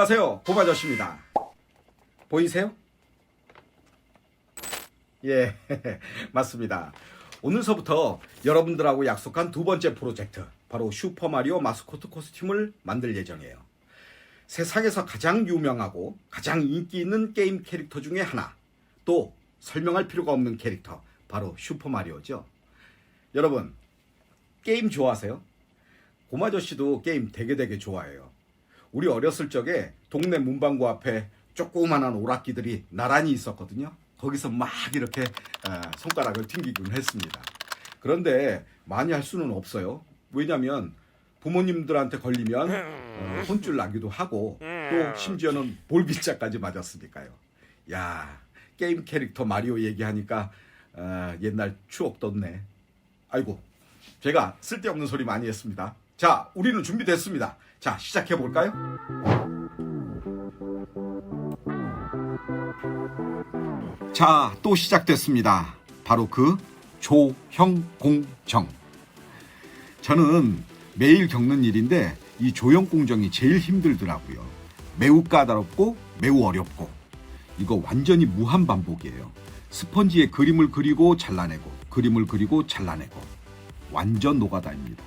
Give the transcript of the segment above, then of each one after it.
안녕하세요, 고마저씨입니다. 보이세요? 예, 맞습니다. 오늘서부터 여러분들하고 약속한 두 번째 프로젝트, 바로 슈퍼마리오 마스코트 코스튬을 만들 예정이에요. 세상에서 가장 유명하고 가장 인기 있는 게임 캐릭터 중에 하나, 또 설명할 필요가 없는 캐릭터, 바로 슈퍼마리오죠. 여러분, 게임 좋아하세요? 고마저씨도 게임 되게 좋아해요. 우리 어렸을 적에 동네 문방구 앞에 조그만한 오락기들이 나란히 있었거든요. 거기서 막 이렇게 손가락을 튕기곤 했습니다. 그런데 많이 할 수는 없어요. 왜냐하면 부모님들한테 걸리면 혼쭐 나기도 하고, 또 심지어는 볼기자까지 맞았으니까요. 야, 게임 캐릭터 마리오 얘기하니까 옛날 추억 돋네. 아이고, 제가 쓸데없는 소리 많이 했습니다. 자, 우리는 준비됐습니다. 자, 시작해볼까요? 자, 또 시작됐습니다. 바로 그 조형공정. 저는 매일 겪는 일인데 이 조형공정이 제일 힘들더라고요. 매우 까다롭고 매우 어렵고, 이거 완전히 무한반복이에요. 스펀지에 그림을 그리고 잘라내고, 그림을 그리고 잘라내고, 완전 노가다입니다.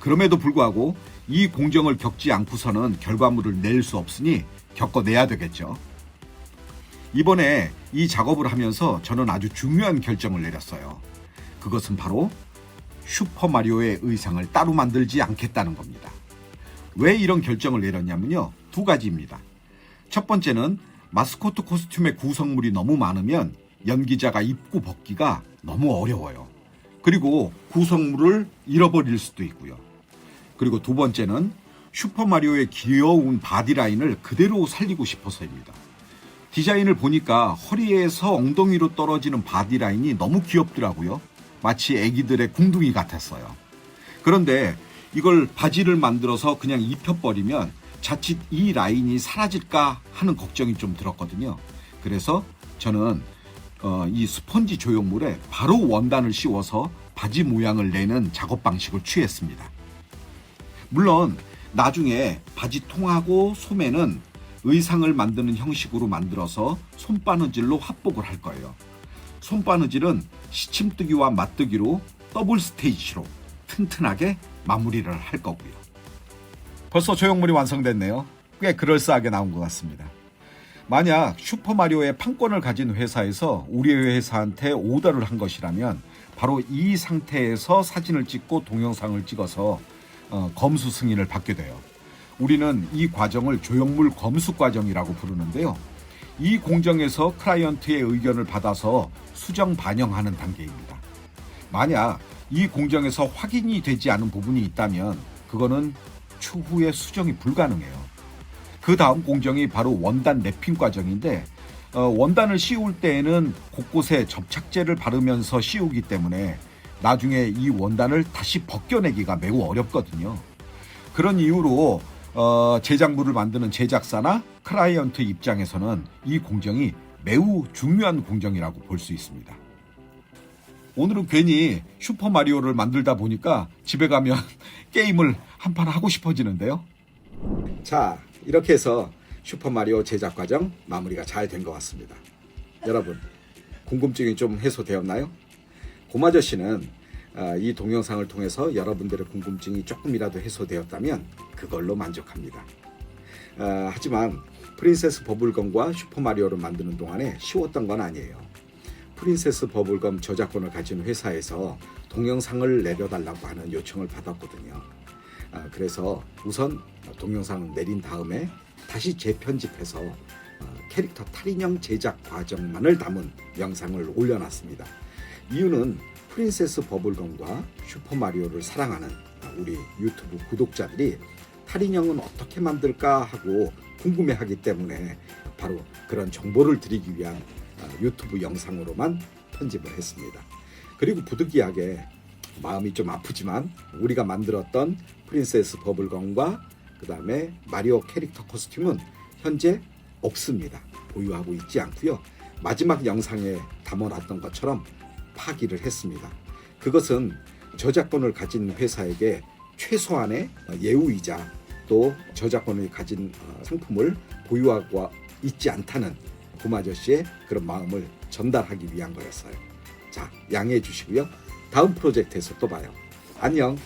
그럼에도 불구하고 이 공정을 겪지 않고서는 결과물을 낼 수 없으니 겪어내야 되겠죠. 이번에 이 작업을 하면서 저는 아주 중요한 결정을 내렸어요. 그것은 바로 슈퍼마리오의 의상을 따로 만들지 않겠다는 겁니다. 왜 이런 결정을 내렸냐면요, 두 가지입니다. 첫 번째는 마스코트 코스튬의 구성물이 너무 많으면 연기자가 입고 벗기가 너무 어려워요. 그리고 구성물을 잃어버릴 수도 있고요. 그리고 두 번째는 슈퍼마리오의 귀여운 바디라인을 그대로 살리고 싶어서입니다. 디자인을 보니까 허리에서 엉덩이로 떨어지는 바디라인이 너무 귀엽더라고요. 마치 애기들의 궁둥이 같았어요. 그런데 이걸 바지를 만들어서 그냥 입혀버리면 자칫 이 라인이 사라질까 하는 걱정이 좀 들었거든요. 그래서 저는 이 스펀지 조형물에 바로 원단을 씌워서 바지 모양을 내는 작업 방식을 취했습니다. 물론 나중에 바지 통하고 소매는 의상을 만드는 형식으로 만들어서 손바느질로 합복을 할 거예요. 손바느질은 시침뜨기와 맞뜨기로 더블 스테이지로 튼튼하게 마무리를 할 거고요. 벌써 조형물이 완성됐네요. 꽤 그럴싸하게 나온 것 같습니다. 만약 슈퍼마리오의 판권을 가진 회사에서 우리 회사한테 오더를 한 것이라면 바로 이 상태에서 사진을 찍고 동영상을 찍어서 검수 승인을 받게 돼요. 우리는 이 과정을 조형물 검수 과정이라고 부르는데요. 이 공정에서 클라이언트의 의견을 받아서 수정 반영하는 단계입니다. 만약 이 공정에서 확인이 되지 않은 부분이 있다면 그거는 추후에 수정이 불가능해요. 그 다음 공정이 바로 원단 랩핑 과정인데, 원단을 씌울 때에는 곳곳에 접착제를 바르면서 씌우기 때문에 나중에 이 원단을 다시 벗겨내기가 매우 어렵거든요. 그런 이유로 제작물을 만드는 제작사나 클라이언트 입장에서는 이 공정이 매우 중요한 공정이라고 볼 수 있습니다. 오늘은 괜히 슈퍼마리오를 만들다 보니까 집에 가면 게임을 한판 하고 싶어지는데요. 자, 이렇게 해서 슈퍼마리오 제작 과정 마무리가 잘 된 것 같습니다. 여러분, 궁금증이 좀 해소되었나요? 고마저씨는 이 동영상을 통해서 여러분들의 궁금증이 조금이라도 해소되었다면 그걸로 만족합니다. 하지만 프린세스 버블검과 슈퍼마리오를 만드는 동안에 쉬웠던 건 아니에요. 프린세스 버블검 저작권을 가진 회사에서 동영상을 내려달라고 하는 요청을 받았거든요. 그래서 우선 동영상을 내린 다음에 다시 재편집해서 캐릭터 탈인형 제작 과정만을 담은 영상을 올려놨습니다. 이유는 프린세스 버블검과 슈퍼마리오를 사랑하는 우리 유튜브 구독자들이 탈인형은 어떻게 만들까 하고 궁금해하기 때문에 바로 그런 정보를 드리기 위한 유튜브 영상으로만 편집을 했습니다. 그리고 부득이하게 마음이 좀 아프지만 우리가 만들었던 프린세스 버블검과 그 다음에 마리오 캐릭터 코스튬은 현재 없습니다. 보유하고 있지 않고요. 마지막 영상에 담아놨던 것처럼 파기를 했습니다. 그것은 저작권을 가진 회사에게 최소한의 예우이자 또 저작권을 가진 상품을 보유하고 있지 않다는 고마 아저씨의 그런 마음을 전달하기 위한 거였어요. 자, 양해해 주시고요. 다음 프로젝트에서 또 봐요. 안녕.